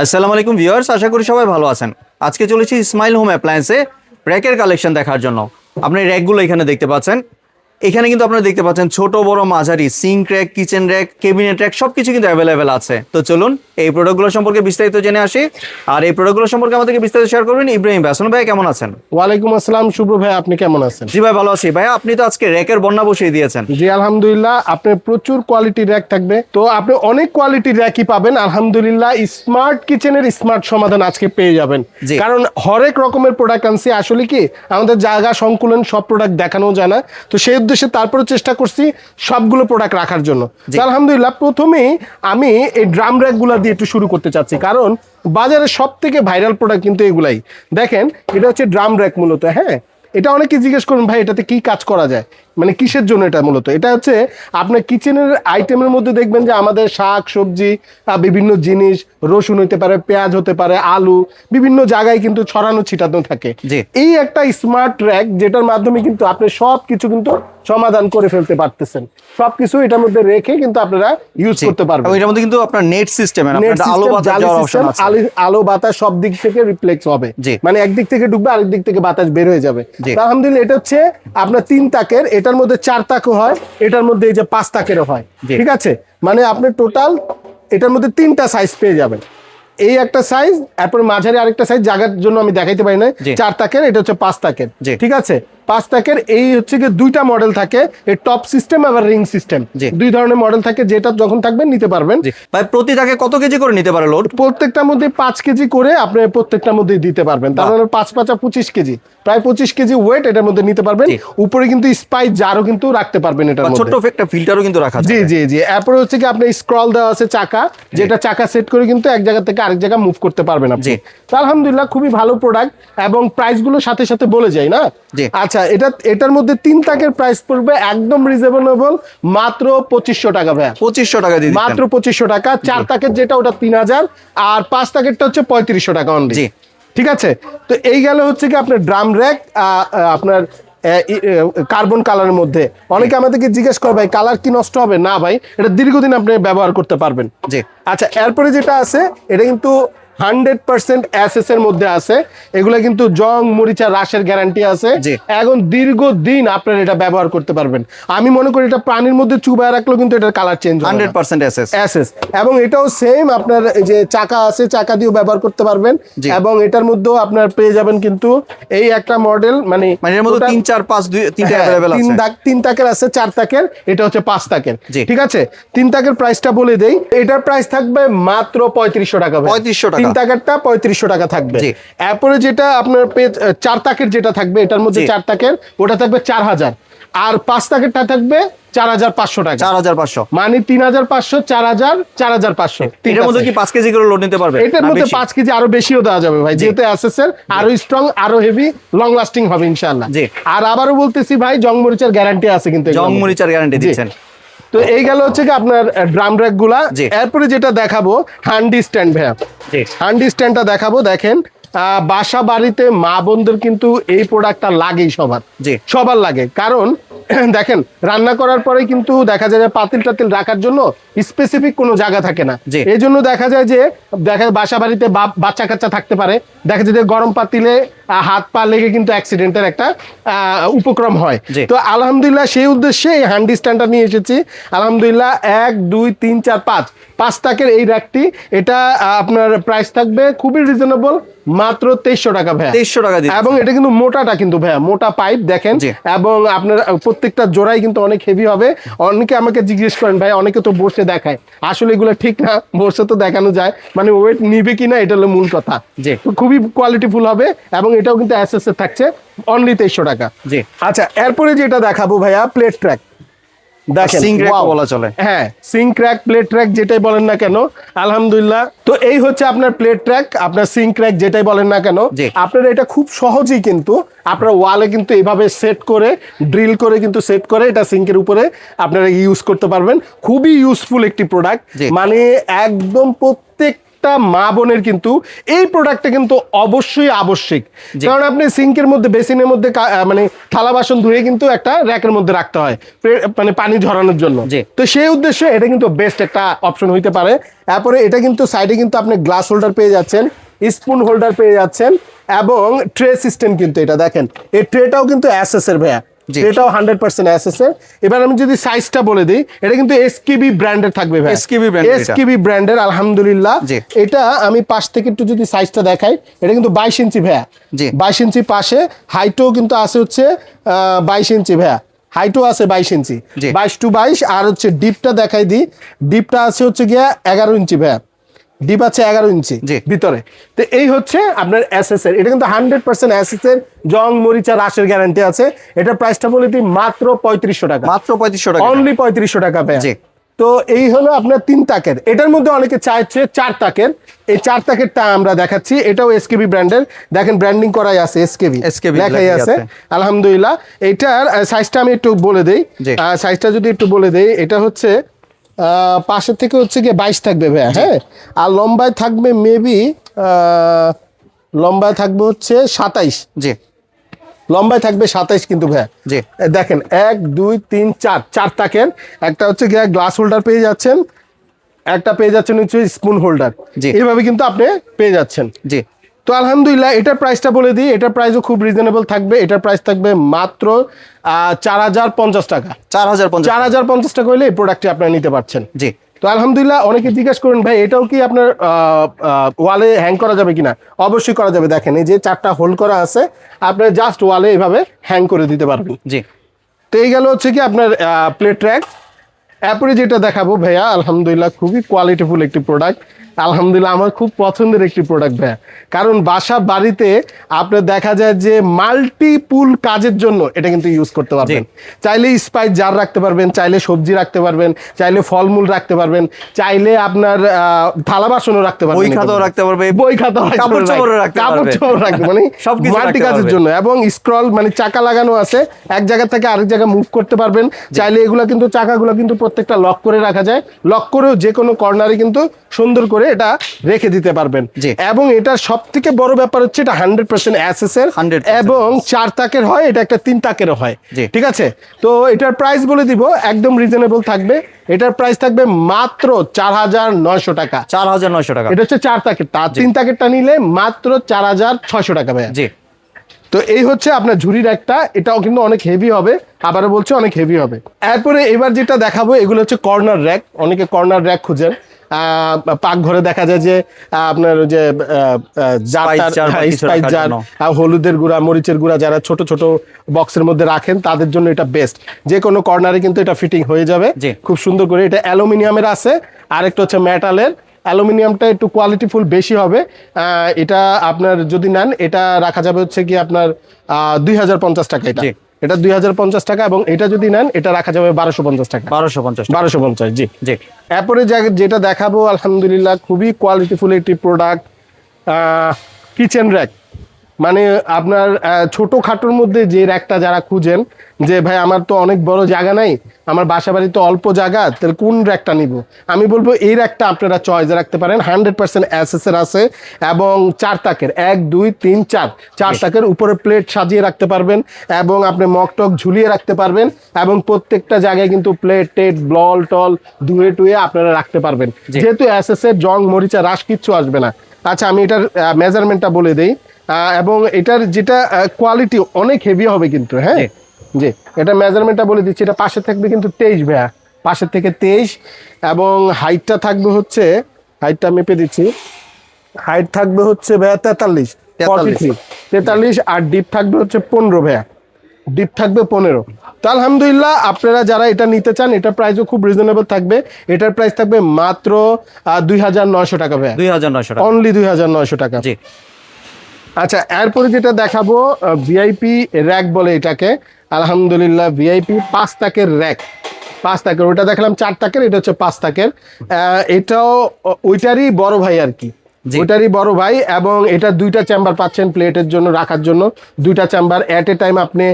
আসসালামু আলাইকুম ভিউয়ার্স, আশা করি সবাই ভালো আছেন। আজকে চলেছি স্মাইল হোম অ্যাপ্লায়েন্সে র্যাকের কালেকশন দেখার জন্য। আপনি র্যাকগুলো এখানে দেখতে পাচ্ছেন। এখানে কিন্তু আপনারা দেখতে পাচ্ছেন ছোট বড় মাঝারি sync rack, kitchen rack, cabinet rack সবকিছু কিন্তু অ্যাভেলেবেল আছে। তো চলুন এই প্রোডাক্টগুলো সম্পর্কে বিস্তারিত জেনে আসি। আর এই প্রোডাক্টগুলো সম্পর্কে আমাদেরকে বিস্তারিত শেয়ার করবেন ইব্রাহিম ভাই। আসসালামু ভাই, কেমন আছেন? ওয়ালাইকুম আসসালাম শুভ্র ভাই, আপনি কেমন আছেন? জি ভাই, ভালো আছি। ভাই আপনি তো আজকে র্যাকের বন্যা বসিয়ে দিয়েছেন। জি আলহামদুলিল্লাহ, আপনার প্রচুর কোয়ালিটি র্যাক থাকবে। তো আপনি অনেক কোয়ালিটির র্যাকই পাবেন আলহামদুলিল্লাহ। স্মার্ট কিচেনের স্মার্ট সমাধান আজকে পেয়ে যাবেন, কারণ হরেক রকমের প্রোডাক্ট আনছি। আসলে কি আমাদের জায়গা সংকুলন সব প্রোডাক্ট দেখানো যায় না, তো সেই উদ্দেশ্যে তারপরে চেষ্টা করছি সবগুলো প্রোডাক্ট রাখার জন্য। আলহামদুলিল্লাহ প্রথমেই আমি এই ড্রাম র্যাকগুলো দিয়ে একটু শুরু করতে চাচ্ছি, কারণ বাজারে সব থেকে ভাইরাল প্রোডাক্ট কিন্তু এগুলাই। দেখেন এটা হচ্ছে ড্রাম র্যাক মূলত। হ্যাঁ, এটা অনেকে জিজ্ঞেস করুন ভাই এটাতে কি কাজ করা যায়, মানে কিসের জন্য এটা মূলত। এটা হচ্ছে আপনার কিচেনের আইটেমের মধ্যে দেখবেন যে আমাদের শাক সবজি, বিভিন্ন জিনিস, রসুন হতে পারে, পেঁয়াজ হতে পারে, আলু, বিভিন্ন জায়গায় কিন্তু ছড়ানো ছিটানো থাকে। এই একটা স্মার্ট র্যাক যেটার মাধ্যমে কিন্তু আপনি সব কিছু কিন্তু সমাধান করে ফেলতে পারতেছেন। সবকিছু এটার মধ্যে রেখে কিন্তু আপনারা ইউজ করতে পারবেন। এটার মধ্যে কিন্তু আপনার নেট সিস্টেম, আলো বাতাস সব দিক থেকে রিফ্লেক্স হবে, মানে একদিক থেকে ঢুকবে আরেক দিক থেকে বাতাস বের হয়ে যাবে। আলহামদুলিল্লাহ এটা হচ্ছে আপনার 3 তাকের, এটার মধ্যে 4 তাকও হয়, এটার মধ্যে এই যে 5 তাকেরও হয়। ঠিক আছে, মানে আপনি টোটাল এটার মধ্যে 3টা সাইজ পেয়ে যাবেন। এই একটা সাইজ, তারপরে মাঝারি আরেকটা সাইজ, জায়গার জন্য আমি দেখাইতে পারি না। 4 তাকের, এটা হচ্ছে 5 তাকের। ঠিক আছে, 5 তাকের এই হচ্ছে কি 2টা মডেল থাকে, এই টপ সিস্টেম আবার রিং সিস্টেম, 2 ধরনের মডেল থাকে। যেটা যখন থাকবেন নিতে পারবেন। ভাই প্রতি তাকে কত কেজি করে নিতে পারে লোড? প্রত্যেকটার মধ্যে 5 কেজি করে আপনি প্রত্যেকটার মধ্যে দিতে পারবেন। তার মানে 5 5 25 কেজি, প্রায় 25 কেজি ওয়েট এটার মধ্যে নিতে পারবেন। উপরে কিন্তু স্পাইস জারও কিন্তু রাখতে পারবেন এটার মধ্যে, ছোট একটা ফিল্টারও কিন্তু রাখা আছে। জি জি জি। এরপর হচ্ছে কি আপনি স্ক্রল দেওয়া আছে চাকা, যেটা চাকা সেট করে কিন্তু এক জায়গা থেকে আরেক জায়গা মুভ করতে পারবেন আপনি। তো আলহামদুলিল্লাহ খুবই ভালো প্রোডাক্ট, এবং প্রাইস গুলো সাথে সাথে বলে যায় না। আচ্ছা, এটার মধ্যে 3 তাকের প্রাইস পড়বে একদম রিজনেবল, মাত্র 2500 টাকা ভাই। 2500 টাকা দিয়ে মাত্র 2500 টাকা। 4 তাকের যেটা ওটা 3000, আর 5 তাকেরটা হচ্ছে 3500 টাকা অনলি। ঠিক আছে, তো এই গেল হচ্ছে কি আপনার ড্রাম র্যাক, আপনার কার্বন কালারের মধ্যে। অনেকে আমাদেরকে জিজ্ঞেস করে ভাই কালার কি নষ্ট হবে? না ভাই, এটা দীর্ঘদিন আপনি ব্যবহার করতে পারবেন। আচ্ছা, এরপরে যেটা আছে এটা কিন্তু 100% এসএস এর মধ্যে আছে। এগুলা কিন্তু জং মরিচা রাশের গ্যারান্টি আছে। এখন দীর্ঘদিন আপনারা এটা ব্যবহার করতে পারবেন। আমি মনে করি এটা পানির মধ্যে চুবায় রাখলেও কিন্তু এটার কালার চেঞ্জ হবে 100% এসএস। এবং এটাও সেম আপনার এই যে চাকা আছে, চাকা দিয়েও ব্যবহার করতে পারবেন। এবং এটার মধ্যেও আপনার পেয়ে যাবেন কিন্তু এই একটা মডেল, মানে এর মধ্যে 3 4 5 তিনটা अवेलेबल আছে। 3 তাকের আছে, 4 তাকের, এটা হচ্ছে 5 তাকের। ঠিক আছে, 3 তাকের প্রাইসটা বলে দেই। এটার প্রাইস থাকবে মাত্র 3500 টাকা। 3500 টাকা। 3 তাকেরটা 3500 টাকা থাকবে। এরপরে যেটা আপনার 4 তাকের যেটা থাকবে, এটার মধ্যে 4 তাকের ওটা থাকবে 4000, আর 5 তাকেরটা থাকবে 4500 টাকা। 4500 মানে 3500, 4000, 4500। এর মধ্যে কি 5 কেজি করে লোড নিতে পারবে? এটার মধ্যে 5 কেজি আরো বেশিও দেওয়া যাবে ভাই, যেহেতু এসএসএর আরো স্ট্রং, আরো হেভি, লং লাস্টিং হবে ইনশাআল্লাহ। আর আবারও বলতেছি ভাই, জং মরিচার গ্যারান্টি আছে কিন্তু। জং মরিচার গ্যারান্টি দিচ্ছেন। তো এই গেল হচ্ছে কি আপনার ড্রাম র্যাক গুলা। এরপরে যেটা দেখাবো হ্যান্ডি স্ট্যান্ড ভাইয়া। হ্যান্ডি স্ট্যান্ডটা দেখাবো। দেখেন বাসা বাড়িতে মা বোনদের কিন্তু এই প্রোডাক্টটা লাগেই, সবার লাগে। কারণ দেখেন রান্না করার পরে কিন্তু দেখা যায় যে পাতিল টাতিল রাখার জন্য স্পেসিফিক কোনো জায়গা থাকে না। এই জন্য দেখা যায় যে বাসা বাড়িতে বাচ্চা কাচ্চা থাকতে পারে, দেখা যায় যে গরম পাতিলে হাত পা লেগে কিন্তু অ্যাক্সিডেন্টের একটা উপক্রম হয়। তো আলহামদুলিল্লাহ সেই উদ্দেশ্যে এই হ্যান্ডি স্ট্যান্ডটা নিয়ে এসেছি। আলহামদুলিল্লাহ 1 2 3 4 5 তাকের এই র্যাকটি, এটা আপনার প্রাইস থাকবে খুবই রিজনেবল, মাত্র 2300 টাকা ভাইয়া। 2300 টাকা দিয়ে। এবং এটা কিন্তু মোটাটা কিন্তু ভাইয়া, মোটা পাইপ দেখেন, এবং আপনার প্রত্যেকটা জোড়াই কিন্তু অনেক হেভি হবে। অনেকে আমাকে জিজ্ঞেস করেন ভাই, অনেকে তো বসে দেখায়, আসলে এগুলো ঠিক না, বসে তো দেখানো যায়, মানে ওয়েট নিবে কিনা এটা হলো মূল কথা। খুবই কোয়ালিটিফুল হবে, এবং এটাও কিন্তু এসএস এর থাকছে অনলি 2300 টাকা। আচ্ছা, এরপরে যেটা দেখাবো ভাইয়া প্লেট ট্র্যাক। দেখেন সিঙ্ক র্যাক বলা চলে। হ্যাঁ, সিঙ্ক র্যাক, প্লেট ট্র্যাক যেটাই বলেন না কেন, আলহামদুলিল্লাহ। তো এই হচ্ছে আপনার প্লেট ট্র্যাক, আপনার সিঙ্ক র্যাক যেটাই বলেন না কেন, আপনারা এটা খুব সহজেই কিন্তু আপনারা ওয়ালে কিন্তু এইভাবে সেট করে, ড্রিল করে কিন্তু সেট করে এটা সিঙ্কের উপরে আপনারা ইউজ করতে পারবেন। খুবই ইউজফুল একটি প্রোডাক্ট, মানে একদম প্রত্যেক প্রত্যেকটা মা বোনের কিন্তু এই প্রোডাক্টটা কিন্তু অবশ্যই আবশ্যিক, কারণ আপনি সিঙ্কের মধ্যে বেসিনের মধ্যে মানে থালা বাসন ধুয়ে কিন্তু একটা র্যাকের মধ্যে রাখতে হয় মানে পানি ঝরানোর জন্য। তো সেই উদ্দেশ্যে এটা কিন্তু বেস্ট একটা অপশন হইতে পারে। তারপরে এটা কিন্তু সাইডে কিন্তু আপনি গ্লাস হোল্ডার পেয়ে যাচ্ছেন, স্পুন হোল্ডার পেয়ে যাচ্ছেন এবং ট্রে সিস্টেম কিন্তু এটা দেখেন, এই ট্রেটাও কিন্তু এসএস এর ভাইয়া, এটাও 100% এসএস এর। এবার আমি যদি সাইজটা বলে দিই, এটা কিন্তু এসকেবি ব্র্যান্ডের থাকবে ভাই, এসকেবি ব্র্যান্ডের আলহামদুলিল্লাহ। এটা আমি পাশ থেকে একটু যদি সাইজটা দেখাই, এটা কিন্তু 22 ইঞ্চি ভাইয়া, 22 ইঞ্চি পাশে, হাইটও কিন্তু আছে হচ্ছে 22 ইঞ্চি ভাইয়া, হাইটও আছে 22 ইঞ্চি, 22 টু 22। আর হচ্ছে ডিপটা দেখাই দিই, ডিপটা আছে হচ্ছে গিয়া 11 ইঞ্চি ভাইয়া, ডিপ আছে 11 ইঞ্চি ভিতরে। তো এই হচ্ছে আপনার এসএস এর, এটা কিন্তু 100% এসএস এর, জং মরিচা রাশের গ্যারান্টি আছে। এটার প্রাইসটা বলে দিই মাত্র 3500 টাকা, মাত্র 3500 টাকা, অনলি 3500 টাকা ভাইয়া। তো এই হলো আপনার 3 তাকের। এটার মধ্যে অনেকে চাইছে 4 তাকের, এই 4 তাকেরটা আমরা দেখাচ্ছি। এটাও এসকেবি ব্র্যান্ডের, দেখেন ব্র্যান্ডিং করাই আছে, এসকেবি লেখাই আছে আলহামদুলিল্লাহ। এইটার সাইজটা আমি একটু বলে দেই, সাইজটা যদি একটু বলে দেই, এটা হচ্ছে পাশের থেকে হচ্ছে গিয়ে 22 থাকবে ভাইয়া, হ্যাঁ। আর লম্বায় থাকবে মেবি লম্বায় থাকবে হচ্ছে 27, লম্বায় থাকবে 27 কিন্তু ভাইয়া। দেখেন 1 2 3 4 4 তাকের, একটা হচ্ছে গিয়ে গ্লাস হোল্ডার পেয়ে যাচ্ছেন, একটা পেয়ে যাচ্ছেন হচ্ছে স্পুন হোল্ডার, এইভাবে কিন্তু আপনি পেয়ে যাচ্ছেন। তো আলহামদুলিল্লাহ এটার প্রাইসটা বলে দিই, এটার প্রাইসও খুব রিজনেবল থাকবে। এটার প্রাইস থাকবে মাত্র 4050 টাকা, 4050 টাকা হলে এই প্রোডাক্টটি আপনারা নিতে পারছেন। তো আলহামদুলিল্লাহ অনেকে জিজ্ঞেস করেন ভাই এটাও কি আপনার ওয়ালে হ্যাং করা যাবে কিনা? অবশ্যই করা যাবে। দেখেন এই যে 4টা হোল্ড করা আছে, আপনি জাস্ট ওয়ালে এইভাবে হ্যাং করে দিতে পারবেন। তো এই গেল হচ্ছে কি আপনার প্লেট ট্র্যাক। এরপরে যেটা দেখাবো ভাইয়া, আলহামদুলিল্লাহ খুবই কোয়ালিটিফুল একটি প্রোডাক্ট, আলহামদুলিল্লাহ আমার খুব পছন্দের একটি প্রোডাক্ট ভাইয়া। কারণ বাসা বাড়িতে আপনার দেখা যায় যে মাল্টিপুল কাজের জন্য এটা কিন্তু ইউজ করতে পারবেন। চাইলে স্পাইস জার রাখতে পারবেন, চাইলে সবজি রাখতে পারবেন, চাইলে ফলমূল রাখতে পারবেন, চাইলে আপনার থালা বাসনও রাখতে পারবেন, বই খাতাও রাখতে পারবে, বই খাতা, কাপড় চোপড় রাখতে মানে মাল্টি কাজের জন্য। এবং স্ক্রল মানে চাকা লাগানো আছে, এক জায়গা থেকে আরেক জায়গায় মুভ করতে পারবেন। চাইলে এগুলা কিন্তু চাকাগুলো কিন্তু প্রত্যেকটা লক করে রাখা যায়, লক করেও যে কোনো কর্নারে কিন্তু সুন্দর করে এটা রেখে দিতে পারবেন। এবং এটা সব থেকে বড় ব্যাপার হচ্ছে এটা 100% এসএস এর এবং 4 তাকের হয়, এটা একটা 3 তাকেরও হয়, ঠিক আছে। তো এটার প্রাইস বলে দিব, একদম রিজনেবল থাকবে। এটার প্রাইস থাকবে মাত্র 4900 টাকা, 4900 টাকা। এটা হচ্ছে 4 তাকের, তার 3 তাকেরটা নিলে মাত্র 4600 টাকা ভাইয়া। তো এই হচ্ছে আপনার ঝুড়ির একটা, এটাও কিন্তু অনেক হেভি হবে, আবারও বলছি অনেক হেভি হবে। এরপরে এবার যেটা দেখাবো এগুলো হচ্ছে কর্নার র্যাক। অনেকে কর্নার র্যাক খুঁজেন, পাকঘরে দেখা যায় যে আপনার যে স্পাইস জার, হলুদের গুঁড়া, মরিচের গুঁড়া যারা ছোট ছোট বক্সের মধ্যে রাখেন তাদের জন্য এটা বেস্ট। যে কোনো কর্নারে কিন্তু এটা ফিটিং হয়ে যাবে খুব সুন্দর করে। এটা অ্যালুমিনিয়ামের আছে, আরেকটা হচ্ছে মেটালের। অ্যালুমিনিয়ামটা একটু কোয়ালিটিফুল বেশি হবে। এটা আপনার যদি নেন এটা রাখা যাবে হচ্ছে কি আপনার 2050 টাকা, এটা 2050 টাকা। এবং এটা যদি নেন এটা রাখা যাবে 1250 টাকা, 1250। জি। এরপরে যেটা দেখাবো আলহামদুলিল্লাহ খুবই কোয়ালিটিফুল একটি প্রোডাক্ট, কিচেন র্যাক। মানে আপনার ছোটোখাটোর মধ্যে যে র্যাকটা যারা খুঁজেন যে ভাই আমার তো অনেক বড় জায়গা নাই, আমার বাসা বাড়ি তো অল্প জায়গা, তাহলে কোন র্যাকটা নিব? আমি বলবো এই র্যাকটা আপনারা চয়েসে রাখতে পারেন। 100% এসএস এর আছে এবং 4 তাকের, 1 2 3 4 তাকের উপরে প্লেট সাজিয়ে রাখতে পারবেন এবং আপনি মগটক ঝুলিয়ে রাখতে পারবেন এবং প্রত্যেকটা জায়গায় কিন্তু প্লেট টেট বল টল ধুয়ে টুয়ে আপনারা রাখতে পারবেন। যেহেতু এসএস এর জং মরিচা রাশ কিচ্ছু আসবে না। আচ্ছা আমি এটার মেজারমেন্টটা বলে দিই, এবং এটার যেটা কোয়ালিটি অনেক হেভি হবে কিন্তু, হ্যাঁ জি। এটা মেজারমেন্টটা বলে দিচ্ছি, এটা পাশে থাকবে কিন্তু 23 ভাইয়া, পাশের থেকে 23। এবং হাইটটা থাকবে হচ্ছে, হাইটটা মেপে দিচ্ছি, হাইট থাকবে হচ্ছে ভাইয়া 43, আর ডিপ থাকবে হচ্ছে 15 ভাইয়া, ডিপ থাকবে 15। তো আলহামদুলিল্লাহ আপনারা যারা এটা নিতে চান এটার প্রাইসও খুব রিজনেবল থাকবে। এটার প্রাইস থাকবে মাত্র 2900 টাকা ভাইয়া, 2900 টাকা, অনলি 2900 টাকা। আচ্ছা এরপরে যেটা দেখাবো ভিআইপি র্যাক বলে এটাকে, আলহামদুলিল্লাহ ভিআইপি 5 তাকের র্যাক, 5 তাকের। ওটা দেখলাম 4 তাকের, এটা হচ্ছে 5 তাকের। এটাও ওইটারই বড় ভাই আর কি, ওইটারই বড় ভাই। এবং এটা 2টা চেম্বার পাচ্ছেন প্লেটের জন্য, রাখার জন্য 2টা চেম্বার। অ্যাট এ টাইম আপনি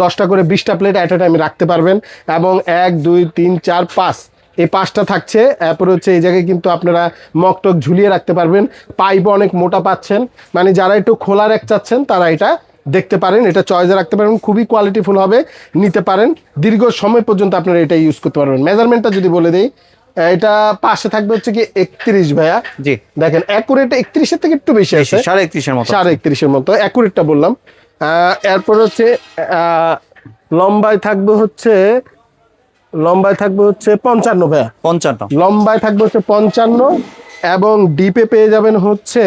10টা করে 20টা প্লেট অ্যাট এ টাইম রাখতে পারবেন। এবং 1 2 3 4 5 এই 5টা থাকছে। এরপরে হচ্ছে এই জায়গায় কিন্তু আপনারা মকটক ঝুলিয়ে রাখতে পারবেন। পাইপ অনেক মোটা পাচ্ছেন, মানে যারা একটু খোলা র্যাক চাচ্ছেন তারা এটা দেখতে পারেন, এটা চয়েসে রাখতে পারেন, খুবই কোয়ালিটিফুল হবে, নিতে পারেন, দীর্ঘ সময় পর্যন্ত আপনারা এটা ইউজ করতে পারবেন। মেজারমেন্টটা যদি বলে দেই, এটা পাশে থাকবে হচ্ছে কি 31 ভাইয়া। জি দেখেন অ্যাকুরেট 31-এর থেকে একটু বেশি আছে, 31.5 মতো, 31.5-এর মতো অ্যাকুরেটটা বললাম। এরপর হচ্ছে লম্বায় থাকবে হচ্ছে 55 ভাইয়া, 55 লম্বায় থাকবে হচ্ছে 55, এবং ডিপে পেয়ে যাবেন হচ্ছে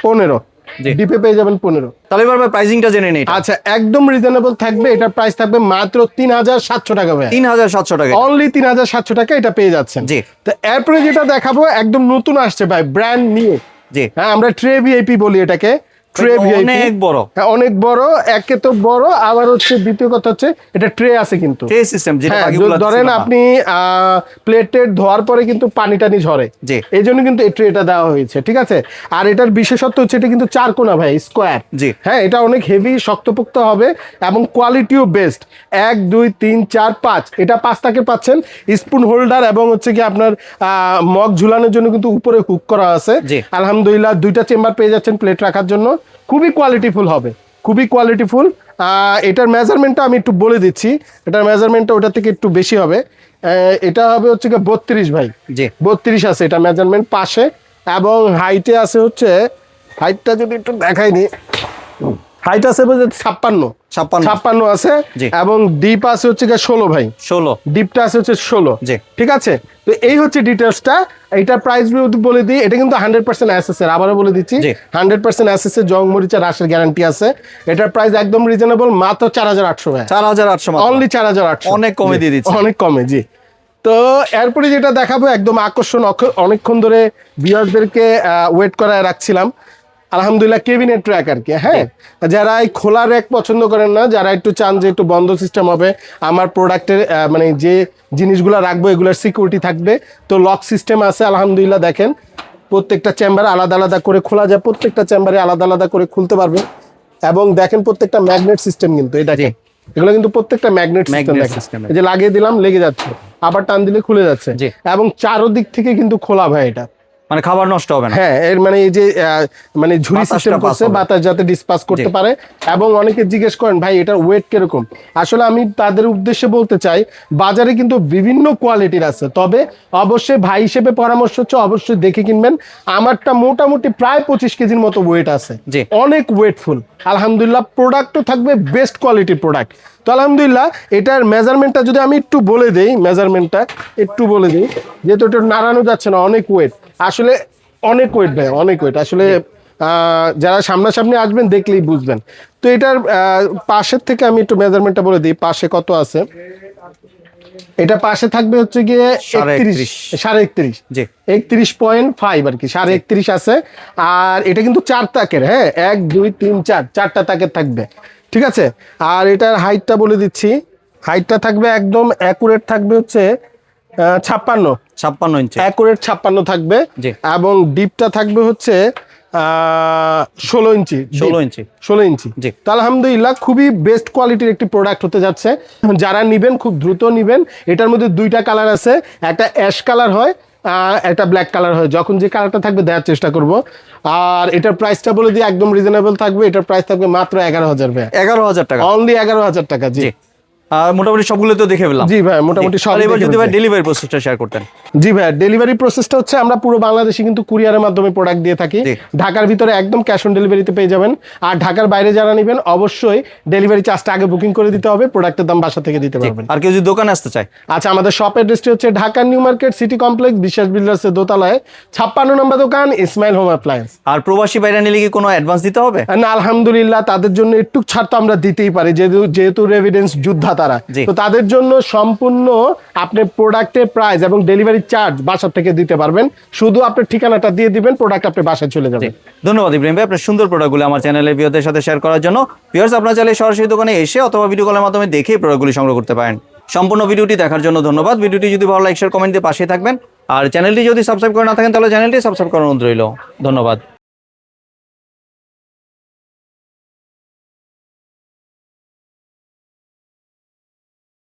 15, জি। ডিপে পেয়ে যাবেন 15। তাহলে এবার প্রাইসিংটা জেনে নেই। আচ্ছা, একদম রিজনেবল থাকবে, এটার প্রাইস থাকবে মাত্র 3,700 টাকা ভাই, 3,700 টাকা, অনলি 3,700 টাকা এটা পেয়ে যাচ্ছেন। জি। তো এরপরে যেটা দেখাবো একদম নতুন আসছে ভাই, ব্র্যান্ড নিউ। জি, হ্যাঁ, আমরা ট্রে ভিআইপি বলি এটাকে, ট্রে ভিআইপি অনেক বড়, হ্যাঁ অনেক বড়, একে তো বড়, আবার হচ্ছে দ্বিতীয় কথা হচ্ছে এটা ট্রে আছে কিন্তু, ট্রে সিস্টেম, যেটা হ্যাঁ, বাকিগুলো ধরেন আপনি প্লেটের ধোয়ার পরে কিন্তু পানি টানি ঝরে, জি। এই জন্য কিন্তু এই ট্রেটা দেওয়া হয়েছে, ঠিক আছে। আর এটার বিশেষত্ব হচ্ছে এটা কিন্তু 4 কোণা ভাই, স্কোয়ার, জি। হ্যাঁ, এটা অনেক হেভি শক্তপোক্ত হবে এবং কোয়ালিটিও বেস্ট। 1 2 3 4 5, এটা 5 টাকে পাচ্ছেন। স্পুন হোল্ডার এবং হচ্ছে কি আপনার মগ ঝুলানোর জন্য কিন্তু উপরে হুক করা আছে, জি। আলহামদুলিল্লাহ 2টা চেম্বার পেয়ে যাচ্ছেন প্লেট রাখার জন্য, খুবই কোয়ালিটিফুল হবে, খুবই কোয়ালিটিফুল। এটার মেজারমেন্টটা আমি একটু বলে দিচ্ছি, এটার মেজারমেন্টটা ওটা থেকে একটু বেশি হবে, এটা হবে হচ্ছে কি 32 ভাই, জি। 32 আছে এটা মেজারমেন্ট পাশে, এবং হাইটে আছে হচ্ছে, হাইটটা যদি একটু দেখাই নি, হাইট আছে 56 আছে, জি। এবং ডিপ আছে হচ্ছে কি 16 ভাই, 16, ডিপটা আছে হচ্ছে 16, জি। ঠিক আছে। তো এই হচ্ছে ডিটেলসটা, এইটার প্রাইস বলে দিই, এটা কিন্তু 100% অ্যাসেসের, আবারও বলে দিচ্ছি, জি। 100% অ্যাসেসের, জং মরিচা রাশের গ্যারান্টি আছে। এটার প্রাইস একদম রিজনেবল, মাত্র 4,800 ভাই, 4,800 মাত্র, অনলি 4,800, অনেক কমে দিয়ে দিচ্ছি, অনেক কমে, জি। তো এরপরে যেটা দেখাবো একদম আকর্ষণ, অনেকক্ষণ ধরে ভিউয়ারদেরকে ওয়েট করায় রাখছিলাম, আলহামদুলিল্লাহ কেবিনেট ট্র্যাক আর কি, হ্যাঁ, যারা এই খোলা র্যাক পছন্দ করেন না, যারা একটু চান যে একটু বন্ধ সিস্টেম হবে, আমার প্রোডাক্টের মানে যে জিনিসগুলো রাখবো এগুলোর সিকিউরিটি থাকবে, তো লক সিস্টেম আছে আলহামদুলিল্লাহ। দেখেন প্রত্যেকটা চেম্বারে আলাদা আলাদা করে খোলা যায়, প্রত্যেকটা চেম্বারে আলাদা আলাদা করে খুলতে পারবে, এবং দেখেন প্রত্যেকটা ম্যাগনেট সিস্টেম কিন্তু, এই দেখেন এগুলো কিন্তু প্রত্যেকটা ম্যাগনেট সিস্টেম, এই যে লাগিয়ে দিলাম লেগে যাচ্ছে, আবার টান দিলে খুলে যাচ্ছে, এবং চারোদিক থেকে কিন্তু খোলা ভাই এটা, মানে খাবার নষ্ট হবে না, হ্যাঁ, এর মানে এই যে মানে ঝুড়ি সিস্টেম করছে, বাতাস যাতে ডিসপাস করতে পারে। এবং অনেকে জিজ্ঞেস করেন ভাই এটার ওয়েট কিরকম, আসলে আমি তাদের উদ্দেশ্যে বলতে চাই বাজারে কিন্তু বিভিন্ন কোয়ালিটির আছে, তবে অবশ্যই ভাই হিসেবে পরামর্শ হচ্ছে অবশ্যই দেখে কিনবেন। আমারটা মোটামুটি প্রায় 25 কেজির মতো ওয়েট আছে, অনেক ওয়েটফুল আলহামদুলিল্লাহ, প্রোডাক্টও থাকবে বেস্ট কোয়ালিটির প্রোডাক্ট। তো আলহামদুলিল্লাহ এটার মেজারমেন্টটা যদি আমি একটু বলে দেই, যেহেতু এটা নাড়ানো যাচ্ছে না, অনেক ওয়েট, আসলে অনেক ওয়েট ভাই, অনেক ওয়েট আসলে, যারা সামনাসামনি আসবেন দেখলেই বুঝবেন। তো এটার পাশের থেকে আমি একটু মেজারমেন্টটা বলে দিই, পাশে কত আছে, এটা পাশে থাকবে হচ্ছে গিয়ে 31.5, 31.5 আর কি, 31.5 আছে। আর এটা কিন্তু 4 তাকের, হ্যাঁ, 1 2 3 4, 4টা তাকের থাকবে, ঠিক আছে। আর এটার হাইটটা বলে দিচ্ছি, হাইটটা থাকবে একদম অ্যাকুরেট থাকবে হচ্ছে 56 ইঞ্চি, অ্যাকুরেট 56 থাকবে, এবং ডিপটা থাকবে হচ্ছে 16 ইঞ্চি, 16 ইঞ্চি। তো আলহামদুলিল্লাহ খুবই বেস্ট কোয়ালিটির একটি প্রোডাক্ট হতে যাচ্ছে, যারা নিবেন খুব দ্রুত নিবেন। এটার মধ্যে 2টা কালার আছে, একটা অ্যাশ কালার হয়, একটা ব্ল্যাক কালার হয়, যখন যে কালারটা থাকবে দেওয়ার চেষ্টা করব। আর এটার প্রাইসটা বলে দিয়ে একদম রিজনেবল থাকবে, এটার প্রাইস থাকবে মাত্র 11,000 ভাই, 11,000 টাকা, অনলি 11,000 টাকা, জি। আর মোটামুটি সবগুলো তো দেখে ফেললাম, জি ভাই, মোটামুটি সব। এবার যদি ভাই ডেলিভারি প্রসেসটা শেয়ার করতেন। জি ভাই, ডেলিভারি প্রসেসটা হচ্ছে আমরা পুরো বাংলাদেশে কিন্তু কুরিয়ারের মাধ্যমে প্রোডাক্ট দিয়ে থাকি, ঢাকার ভিতরে একদম ক্যাশ অন ডেলিভারিতে পেয়ে যাবেন। আর ঢাকার বাইরে যারা নেবেন অবশ্যই ডেলিভারি চার্জটা আগে বুকিং করে দিতে হবে, প্রোডাক্টের দাম বাসা থেকে দিতে পারবেন। আর কেউ যদি দোকানে আসতে চায়, আচ্ছা, আমাদের শপ অ্যাড্রেসটি হচ্ছে Dhaka new market city complex, বিশ্বাস বিল্ডার্সের দোতলায় 56 নম্বর দোকান, ইসমাইল হোম অ্যাপ্লায়েন্স। আর প্রবাসী বাইরে নিলে কি কোনো অ্যাডভান্স দিতে হবে? না, আলহামদুলিল্লাহ তাদের জন্য একটু ছাড় তো আমরা দিতেই পারি, যেহেতু রেভিডেন্স যোদ্ধা তারা, তো তাদের জন্য সম্পূর্ণ আপনি প্রোডাক্টের প্রাইস এবং ডেলিভারি চার্জ বাসা থেকে দিতে পারবেন, শুধু আপনার ঠিকানাটা দিয়ে দিবেন, প্রোডাক্ট আপনার বাসায় চলে যাবে। ধন্যবাদ ইব্রাহিম ভাই আপনার সুন্দর প্রোডাক্টগুলো আমার চ্যানেলের ভিউয়ারদের সাথে শেয়ার করার জন্য। ভিউয়ার্স, আপনারা চাইলে সরাসরি দোকানে এসে অথবা ভিডিও কলের মাধ্যমে দেখে প্রোডাক্টগুলি সংগ্রহ করতে পারেন। সম্পূর্ণ ভিডিওটি দেখার জন্য ধন্যবাদ। ভিডিওটি যদি ভালো লাইক শেয়ার কমেন্ট দিয়ে পাশে থাকবেন, আর চ্যানেলটি যদি সাবস্ক্রাইব করে না থাকেন তাহলে চ্যানেলটি সাবস্ক্রাইব করার অনুরোধ রইল। ধন্যবাদ।